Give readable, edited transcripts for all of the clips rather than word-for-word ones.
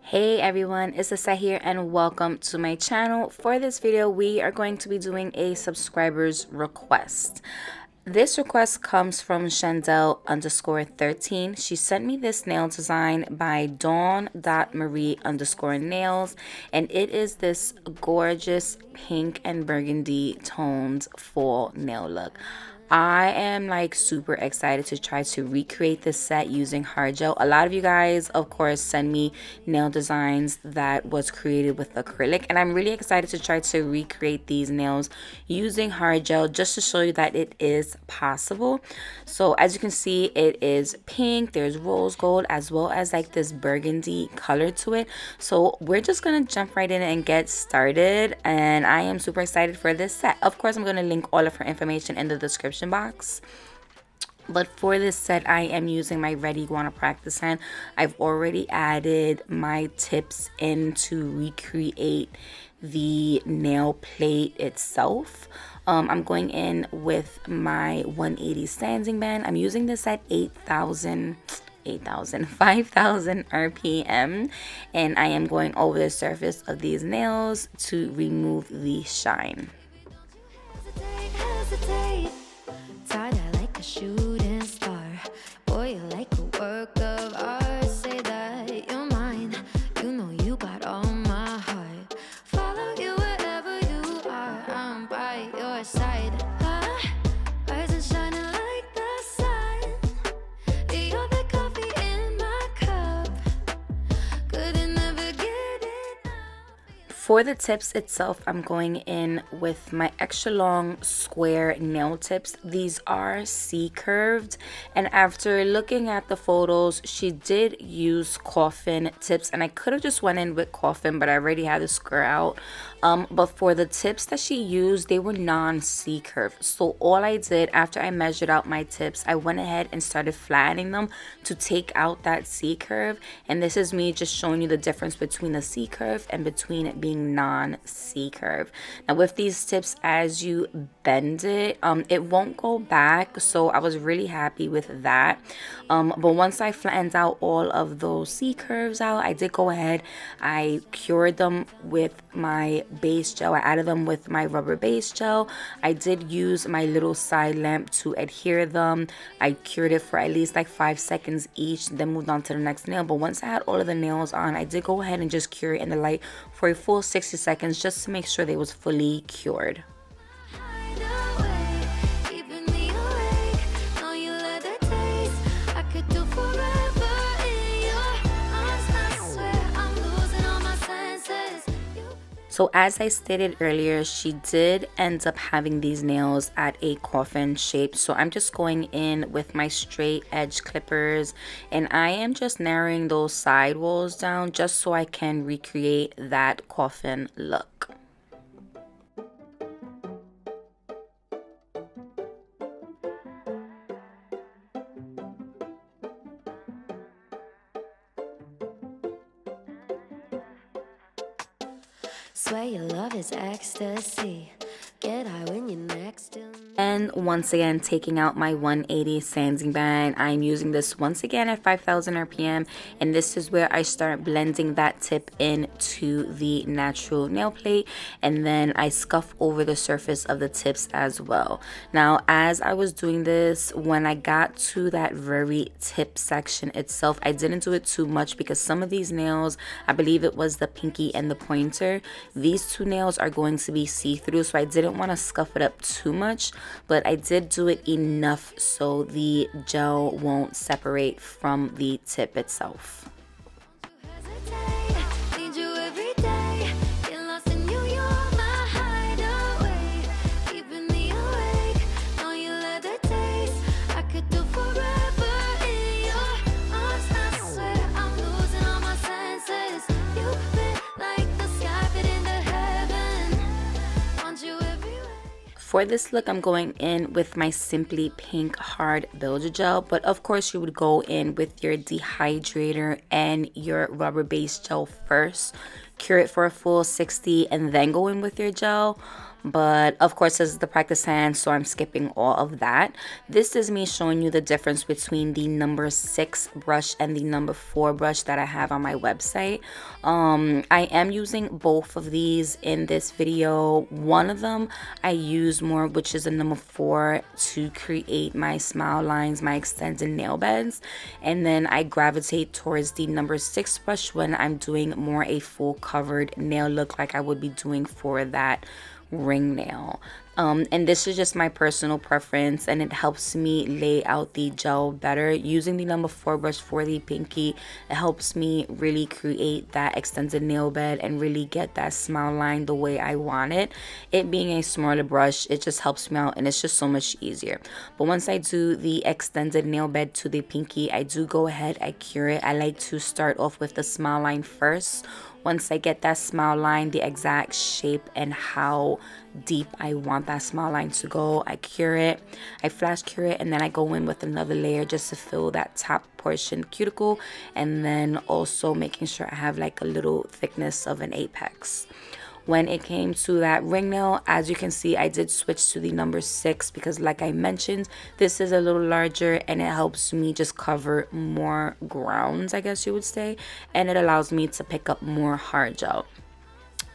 Hey everyone, it's Lissette here and welcome to my channel. For this video, we are going to be doing a subscriber's request. This request comes from Chandel_13. She sent me this nail design by Dawn.Marie_nails, and it is this gorgeous pink and burgundy toned fall nail look. I am like super excited to try to recreate this set using hard gel. A lot of you guys, of course, send me nail designs that was created with acrylic, and I'm really excited to try to recreate these nails using hard gel just to show you that it is possible. So as you can see, it is pink, there's rose gold, as well as like this burgundy color to it. So we're just gonna jump right in and get started, and I am super excited for this set. Of course, I'm gonna link all of her information in the description box. But for this set, I am using my Ready Wanna Practice hand. I've already added my tips in to recreate the nail plate itself. I'm going in with my 180 standing band. I'm using this at 5,000 RPM, and I am going over the surface of these nails to remove the shine. Like a shooting star, boy, you're like a work of art. Say that you're mine, you know you got all my heart. Follow you wherever you are, I'm by your side. Rise and shining like the sun. You're the coffee in my cup, couldn't never get enough. For the tips itself, I'm going in with my extra long square nail tips. These are C-curved, and after looking at the photos, she did use coffin tips, and I could have just went in with coffin, but I already had the square out. But for the tips that she used, they were non-C-curve. So all I did after I measured out my tips, I went ahead and started flattening them to take out that C-curve. And this is me just showing you the difference between the C-curve and between it being non-C-curve. Now with these tips, as you bend it, it won't go back. So I was really happy with that. But once I flattened out all of those C-curves out, I did go ahead, I cured them with my base gel. I added them with my rubber base gel. I did use my little side lamp to adhere them. I cured it for at least like 5 seconds each, then moved on to the next nail. But once I had all of the nails on, I did go ahead and just cure it in the light for a full 60 seconds just to make sure they was fully cured. So as I stated earlier, she did end up having these nails at a coffin shape. So I'm just going in with my straight edge clippers, and I am just narrowing those side walls down just so I can recreate that coffin look. Swear your love is ecstasy. Get high when you're next to me. And once again, taking out my 180 sanding band, I'm using this once again at 5,000 RPM, and this is where I start blending that tip into the natural nail plate, and then I scuff over the surface of the tips as well. Now, as I was doing this, when I got to that very tip section itself, I didn't do it too much because some of these nails, I believe it was the pinky and the pointer, these two nails are going to be see-through, so I didn't want to scuff it up too much. But I did do it enough so the gel won't separate from the tip itself. For this look, I'm going in with my Simply Pink Hard Builder Gel, but of course you would go in with your dehydrator and your rubber base gel first cure it for a full 60 and then go in with your gel. But of course, this is the practice hand, so I'm skipping all of that. This is me showing you the difference between the number 6 brush and the number 4 brush that I have on my website. I am using both of these in this video. One of them I use more, which is the number 4, to create my smile lines, my extended nail beds, and then I gravitate towards the number 6 brush when I'm doing more a full covered nail look, like I would be doing for that ring nail. And this is just my personal preference, and it helps me lay out the gel better. Using the number 4 brush for the pinky, it helps me really create that extended nail bed and really get that smile line the way I want it. It being a smaller brush, it just helps me out, and it's just so much easier. But once I do the extended nail bed to the pinky, I do go ahead, I cure it. I like to start off with the smile line first. Once I get that smile line, the exact shape and how deep I want that smile line to go, I cure it, I flash cure it, and then I go in with another layer just to fill that top portion cuticle, and then also making sure I have like a little thickness of an apex. When it came to that ring nail, as you can see, I did switch to the number 6 because, like I mentioned, this is a little larger and it helps me just cover more grounds, I guess you would say, and it allows me to pick up more hard gel.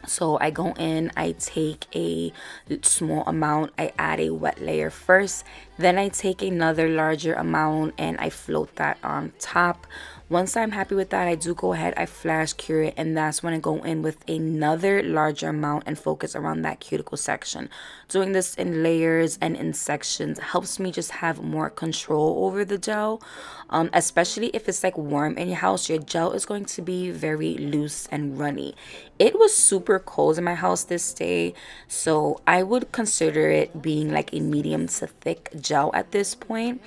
So I go in, I take a small amount, I add a wet layer first, then I take another larger amount and I float that on top. Once I'm happy with that, I do go ahead, I flash cure it, and that's when I go in with another larger amount and focus around that cuticle section. Doing this in layers and in sections helps me just have more control over the gel, especially if it's like warm in your house. Your gel is going to be very loose and runny. It was super cold in my house this day, so I would consider it being like a medium to thick gel at this point.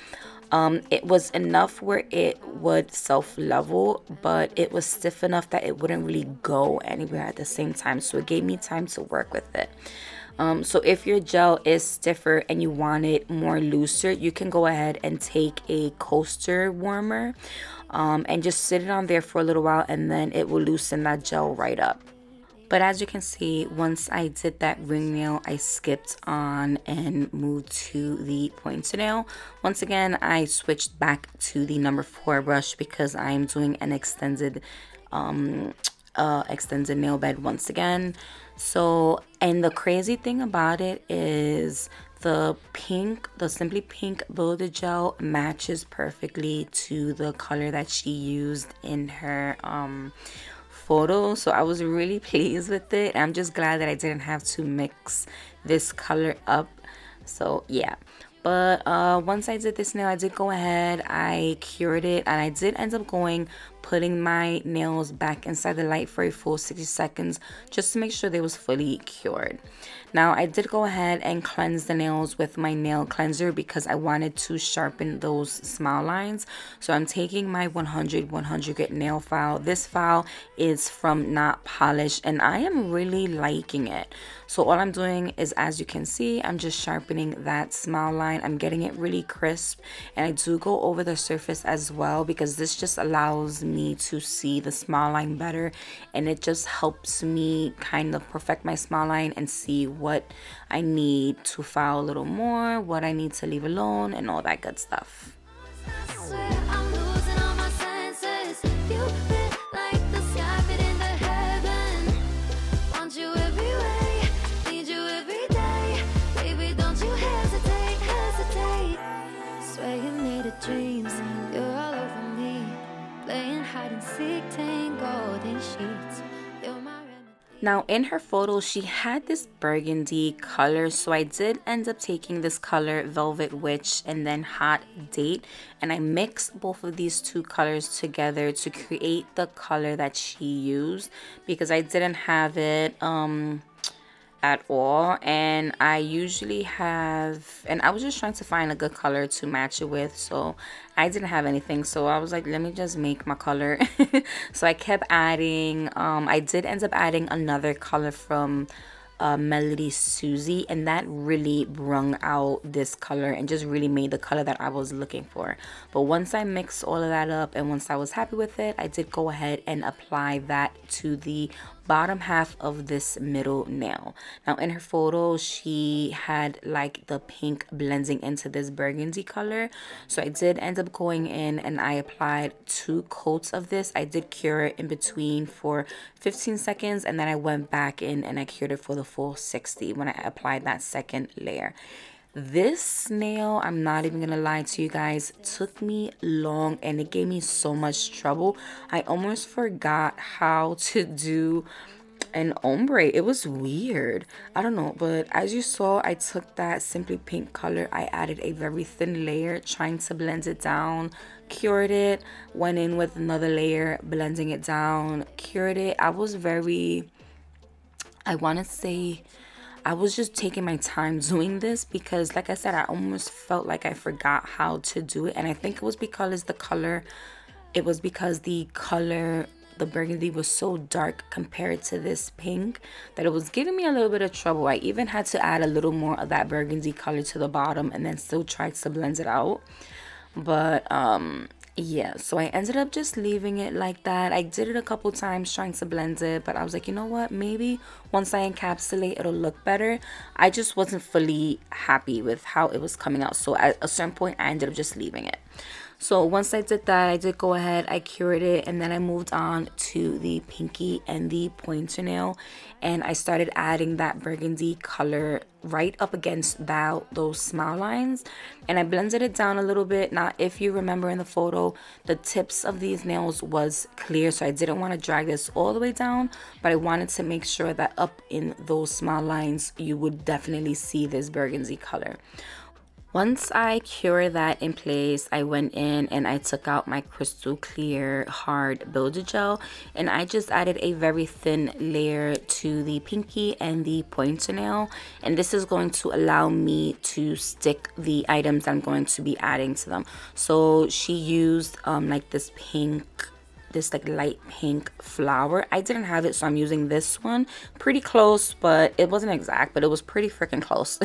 It was enough where it would self-level, but it was stiff enough that it wouldn't really go anywhere at the same time, so it gave me time to work with it. So if your gel is stiffer and you want it more looser, you can go ahead and take a coaster warmer and just sit it on there for a little while, and then it will loosen that gel right up. But as you can see, once I did that ring nail, I skipped on and moved to the pointed nail. Once again, I switched back to the number 4 brush because I'm doing an extended nail bed once again. So, and the crazy thing about it is the Simply Pink Builder Gel matches perfectly to the color that she used in her photo, so I was really pleased with it. I'm just glad that I didn't have to mix this color up. So yeah, but once I did this nail, I did go ahead, I cured it, and I did end up putting my nails back inside the light for a full 60 seconds just to make sure they was fully cured. Now I did go ahead and cleanse the nails with my nail cleanser because I wanted to sharpen those smile lines. So I'm taking my 100 grit nail file. This file is from Not Polished and I am really liking it. So all I'm doing is, as you can see, I'm just sharpening that smile line. I'm getting it really crisp, and I do go over the surface as well because this just allows me to see the smile line better, and it just helps me kind of perfect my smile line and see what I need to file a little more, what I need to leave alone, and all that good stuff. Dreams, you're all over me, playing hide and seek, tangled in sheets. You're my remedy. Now in her photo, she had this burgundy color, so I did end up taking this color Velvet Witch and then Hot Date, and I mixed both of these two colors together to create the color that she used because I didn't have it at all, and I usually have, and I was just trying to find a good color to match it with, so I didn't have anything, so I was like, let me just make my color. So I kept adding, I did end up adding another color from MelodySusie, and that really brung out this color and just really made the color that I was looking for. But once I mixed all of that up and once I was happy with it, I did go ahead and apply that to the bottom half of this middle nail. Now in her photo, she had like the pink blending into this burgundy color, so I did end up going in and I applied 2 coats of this. I did cure it in between for 15 seconds, and then I went back in and I cured it for the full 60 when I applied that second layer. This nail, I'm not even gonna lie to you guys, took me long and it gave me so much trouble. I almost forgot how to do an ombre. It was weird. I don't know, but as you saw, I took that simply pink color, I added a very thin layer trying to blend it down, cured it, went in with another layer, blending it down, cured it. I was very, I want to say, I was just taking my time doing this because, like I said, I almost felt like I forgot how to do it. And I think it was because the color, the burgundy was so dark compared to this pink that it was giving me a little bit of trouble. I even had to add a little more of that burgundy color to the bottom and then still try to blend it out. But yeah, so I ended up just leaving it like that. I did it a couple times trying to blend it, but I was like, you know what, maybe once I encapsulate it'll look better. I just wasn't fully happy with how it was coming out, so at a certain point I ended up just leaving it. So once I did that, I did go ahead, I cured it, and then I moved on to the pinky and the pointer nail, and I started adding that burgundy color right up against those smile lines, and I blended it down a little bit. Now, if you remember in the photo, the tips of these nails was clear, so I didn't want to drag this all the way down, but I wanted to make sure that up in those smile lines, you would definitely see this burgundy color. Once I cured that in place, I went in and I took out my crystal clear hard builder gel, and I just added a very thin layer to the pinky and the pointer nail, and this is going to allow me to stick the items I'm going to be adding to them. So she used like this like light pink flower. I didn't have it, so I'm using this one. Pretty close, but it wasn't exact, but it was pretty freaking close.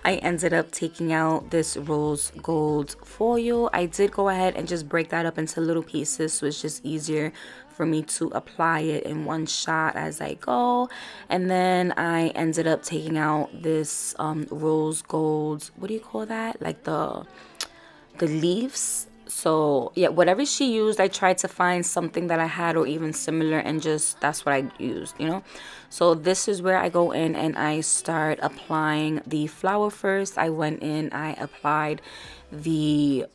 I ended up taking out this rose gold foil. I did go ahead and just break that up into little pieces, so it's just easier for me to apply it in one shot as I go. And then I ended up taking out this rose gold, what do you call that, like the leaves. So yeah, whatever she used, I tried to find something that I had or even similar, and just that's what I used, you know. So this is where I go in and I start applying the flower first. I went in, I applied the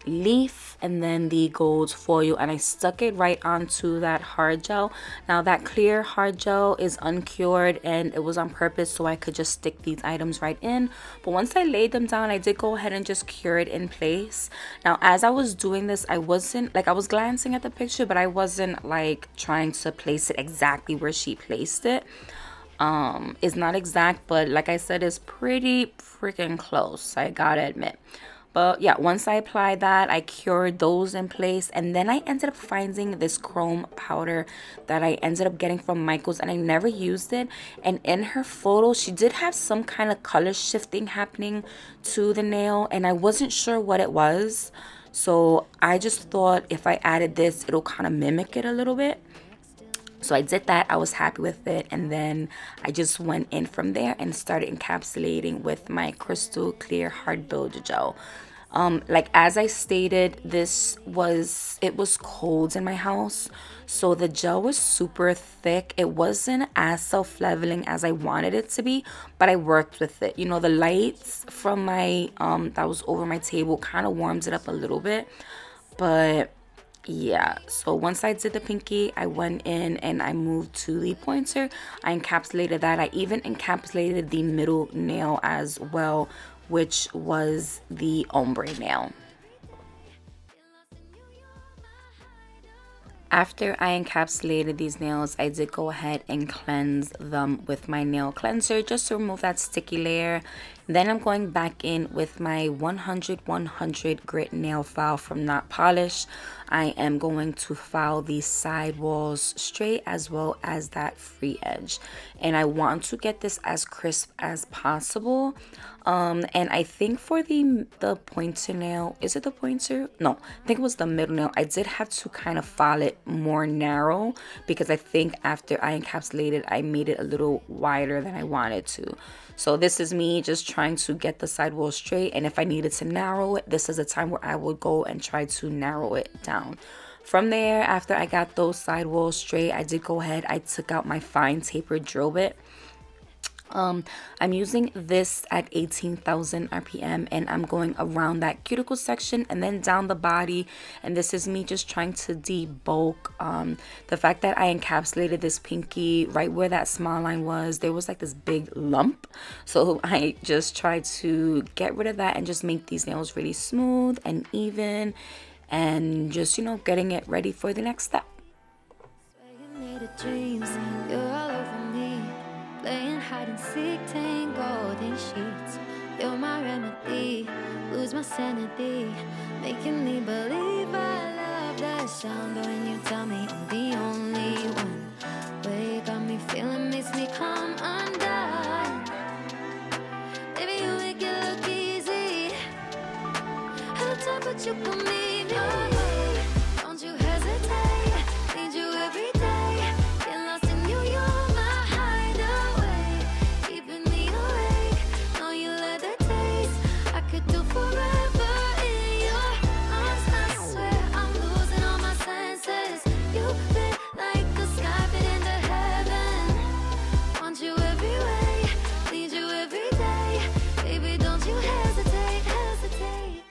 leaf and then the gold foil, and I stuck it right onto that hard gel. Now that clear hard gel is uncured and it was on purpose so I could just stick these items right in, but once I laid them down, I did go ahead and just cure it in place. Now as I was doing this, I wasn't like, I was glancing at the picture, but I wasn't like trying to place it exactly where she placed it. It's not exact, but like I said, it's pretty freaking close, I gotta admit. But yeah, once I applied that, I cured those in place, and then I ended up finding this chrome powder that I ended up getting from Michael's, and I never used it. And in her photo, she did have some kind of color shifting happening to the nail, and I wasn't sure what it was. So I just thought if I added this, it'll kind of mimic it a little bit. So I did that. I was happy with it, and then I just went in from there and started encapsulating with my crystal clear hard builder gel. Like as I stated, it was cold in my house, so the gel was super thick. It wasn't as self-leveling as I wanted it to be, but I worked with it. You know, the lights from my that was over my table kind of warms it up a little bit, but yeah. So once I did the pinky, I went in and I moved to the pointer. I encapsulated that. I even encapsulated the middle nail as well, which was the ombre nail. After I encapsulated these nails, I did go ahead and cleanse them with my nail cleanser just to remove that sticky layer. Then I'm going back in with my 100 grit nail file from Not Polish. I am going to file these side walls straight as well as that free edge. And I want to get this as crisp as possible. And I think for the pointer nail, is it the pointer? No, I think it was the middle nail. I did have to kind of file it more narrow because I think after I encapsulated, I made it a little wider than I wanted to. So this is me just trying to get the sidewall straight, and if I needed to narrow it, this is a time where I would go and try to narrow it down. From there, after I got those sidewalls straight, I did go ahead, I took out my fine tapered drill bit. I'm using this at 18,000 RPM, and I'm going around that cuticle section and then down the body. And this is me just trying to debulk the fact that I encapsulated this pinky right where that smile line was. There was like this big lump, so I just tried to get rid of that and just make these nails really smooth and even, and just, you know, getting it ready for the next step. Playing hide and seek, tangled in sheets. You're my remedy, lose my sanity, making me believe I love that sound. But when you tell me I'm the only one, way you got me feeling makes me come undone. Baby, you make it look easy. Held tight, but you put me in your way. Don't you hesitate, need you every day. Get lost in you, you're my hideaway, keeping me awake. Know you love the taste, I could do forever in your arms. I swear I'm losing all my senses. You fit like the sky fit into heaven. Want you every way, need you every day. Baby, don't you hesitate, hesitate.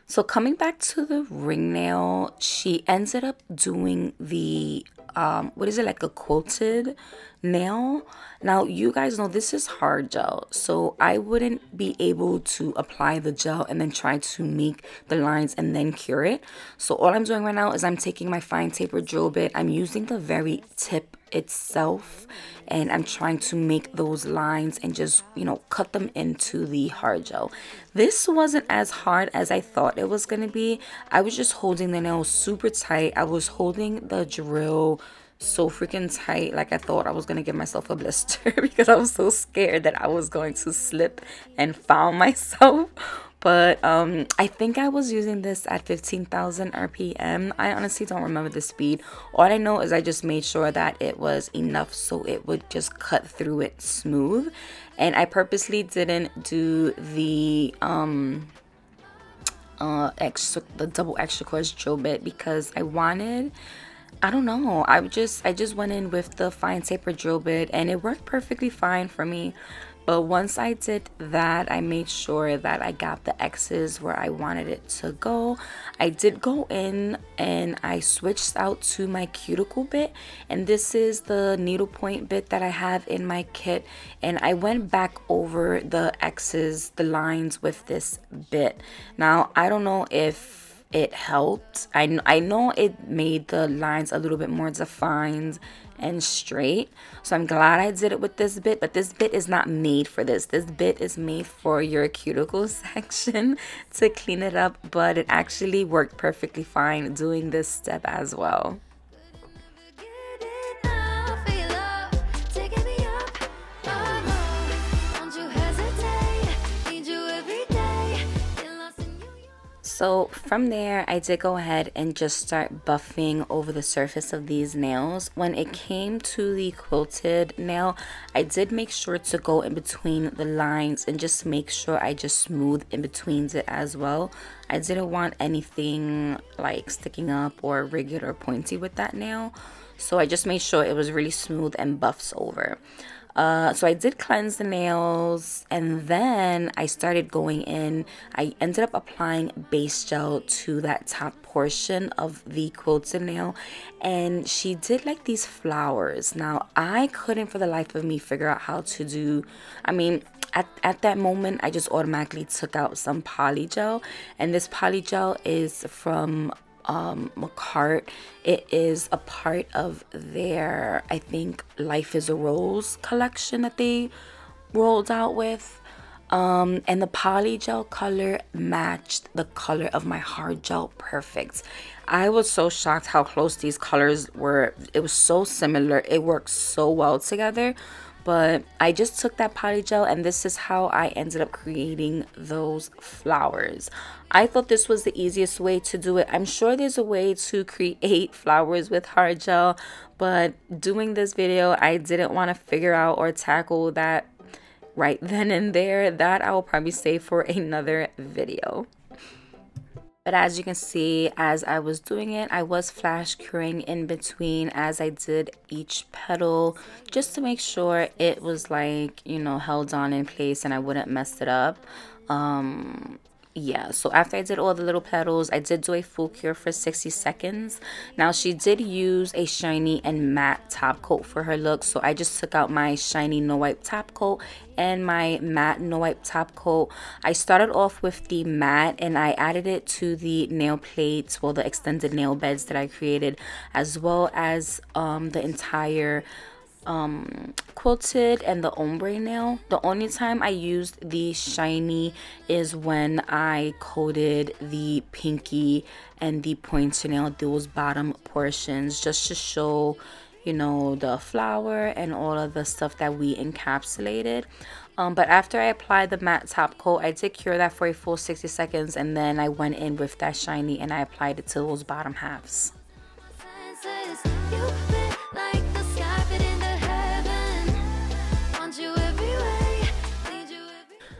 So coming back to the ring nail, she ended up doing the what is it, like a quilted nail. Now you guys know this is hard gel, so I wouldn't be able to apply the gel and then try to make the lines and then cure it. So all I'm doing right now is I'm taking my fine taper drill bit, I'm using the very tip itself, and I'm trying to make those lines and just, you know, cut them into the hard gel. This wasn't as hard as I thought it was gonna be. I was just holding the nail super tight. I was holding the drill so freaking tight, like I thought I was gonna give myself a blister because I was so scared that I was going to slip and foul myself. But I think I was using this at 15,000 RPM. I honestly don't remember the speed. All I know is I just made sure that it was enough so it would just cut through it smooth. And I purposely didn't do the double extra coarse drill bit because I wanted, I don't know, I just went in with the fine taper drill bit and it worked perfectly fine for me. But once I did that, I made sure that I got the X's where I wanted it to go. I did go in and I switched out to my cuticle bit, and this is the needlepoint bit that I have in my kit, and I went back over the X's, the lines with this bit. Now I don't know if it helped. I know it made the lines a little bit more defined and straight, so I'm glad I did it with this bit. But this bit is not made for this. This bit is made for your cuticle section to clean it up, but it actually worked perfectly fine doing this step as well. So from there, I did go ahead and just start buffing over the surface of these nails. When it came to the quilted nail, I did make sure to go in between the lines and just make sure I just smooth in between it as well. I didn't want anything like sticking up or rigid or pointy with that nail. So I just made sure it was really smooth and buffs over. So I did cleanse the nails, and then I started going in. I ended up applying base gel to that top portion of the quilted nail, and she did like these flowers. Now I couldn't for the life of me figure out how to do, I mean, at that moment I just automatically took out some poly gel, and this poly gel is from McCart. It is a part of their, I think, Life is a Rose collection that they rolled out with. And the poly gel color matched the color of my hard gel perfect. I was so shocked how close these colors were. It was so similar. It worked so well together. But I just took that poly gel, and this is how I ended up creating those flowers. I thought this was the easiest way to do it. I'm sure there's a way to create flowers with hard gel, but doing this video, I didn't want to figure out or tackle that right then and there. That I will probably save for another video. But as you can see, as I was doing it, I was flash curing in between as I did each petal, just to make sure it was like, you know, held on in place and I wouldn't mess it up. Yeah, so after I did all the little petals, I did do a full cure for 60 seconds. Now, she did use a shiny and matte top coat for her look, so I just took out my shiny no wipe top coat and my matte no wipe top coat. I started off with the matte and I added it to the nail plates, well, the extended nail beds that I created, as well as the entire quilted and the ombre nail. The only time I used the shiny is when I coated the pinky and the pointer nail, those bottom portions, just to show, you know, the flower and all of the stuff that we encapsulated. But after I applied the matte top coat, I did cure that for a full 60 seconds, and then I went in with that shiny and I applied it to those bottom halves.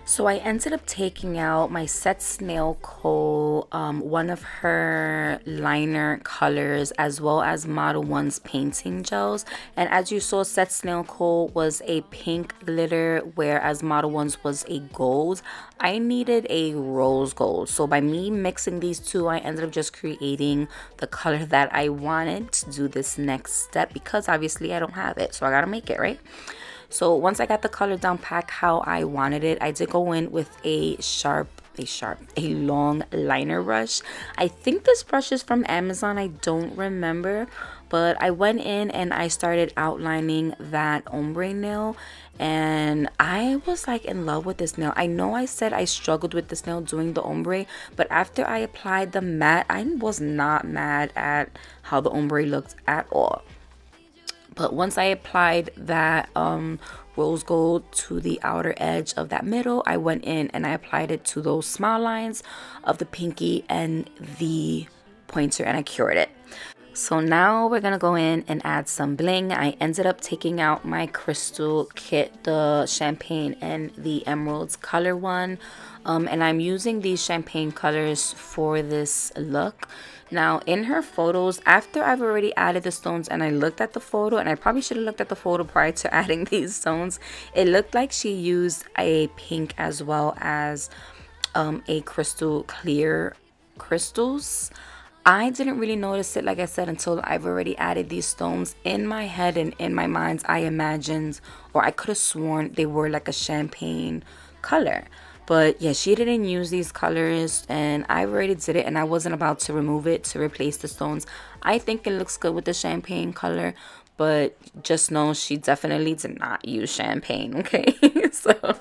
So I ended up taking out my Set's Nail Co, one of her liner colors, as well as Model 1's painting gels. And as you saw, Set's Nail Co was a pink glitter, whereas Model 1's was a gold. I needed a rose gold. So by me mixing these two, I ended up just creating the color that I wanted to do this next step, because obviously I don't have it, so I gotta make it, right? So once I got the color down pat how I wanted it, I did go in with a long liner brush. I think this brush is from Amazon, I don't remember, but I went in and I started outlining that ombre nail, and I was like in love with this nail. I know I said I struggled with this nail doing the ombre, but after I applied the matte, I was not mad at how the ombre looked at all. But once I applied that rose gold to the outer edge of that middle, I went in and I applied it to those smile lines of the pinky and the pointer, and I cured it. So now we're gonna go in and add some bling. I ended up taking out my crystal kit, the champagne and the emeralds color one, and I'm using these champagne colors for this look. Now in her photos, after I've already added the stones and I looked at the photo, and I probably should have looked at the photo prior to adding these stones, it looked like she used a pink as well as a crystal clear crystals. I didn't really notice it, like I said, until I've already added these stones. In my head and in my mind, I imagined, or I could have sworn they were like a champagne color. But yeah, she didn't use these colors, and I already did it, and I wasn't about to remove it to replace the stones. I think it looks good with the champagne color, but just know she definitely did not use champagne, okay? So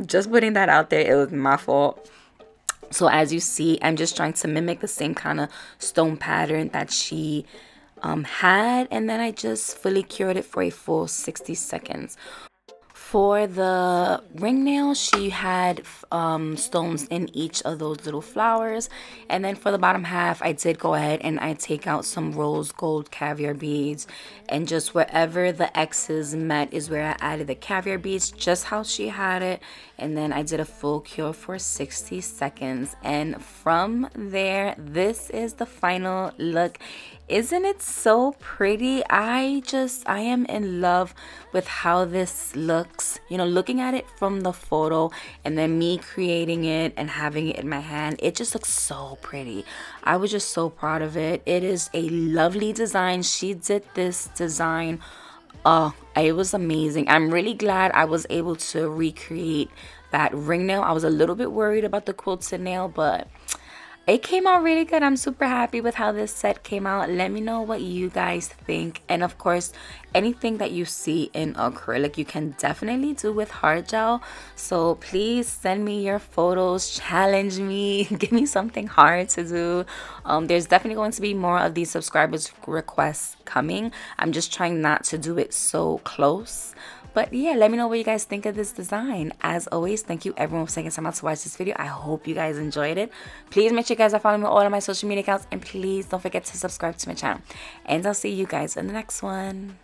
just putting that out there, it was my fault. So as you see, I'm just trying to mimic the same kind of stone pattern that she had, and then I just fully cured it for a full 60 seconds. For the ring nail, she had stones in each of those little flowers. And then for the bottom half, I did go ahead and I take out some rose gold caviar beads. And just wherever the X's met is where I added the caviar beads, just how she had it. And then I did a full cure for 60 seconds. And from there, this is the final look. Isn't it so pretty? I am in love with how this looks. You know, looking at it from the photo and then me creating it and having it in my hand, it just looks so pretty. I was just so proud of it. It is a lovely design. She did this design. Oh, it was amazing. I'm really glad I was able to recreate that ring nail. I was a little bit worried about the quilted nail, but it came out really good. I'm super happy with how this set came out. Let me know what you guys think. And of course, anything that you see in acrylic, you can definitely do with hard gel. So please send me your photos, challenge me, give me something hard to do. There's definitely going to be more of these subscribers requests coming. I'm just trying not to do it so close. But yeah, let me know what you guys think of this design. As always, thank you everyone for taking time out to watch this video. I hope you guys enjoyed it. Please make sure you guys are following me on all of my social media accounts. And please don't forget to subscribe to my channel. And I'll see you guys in the next one.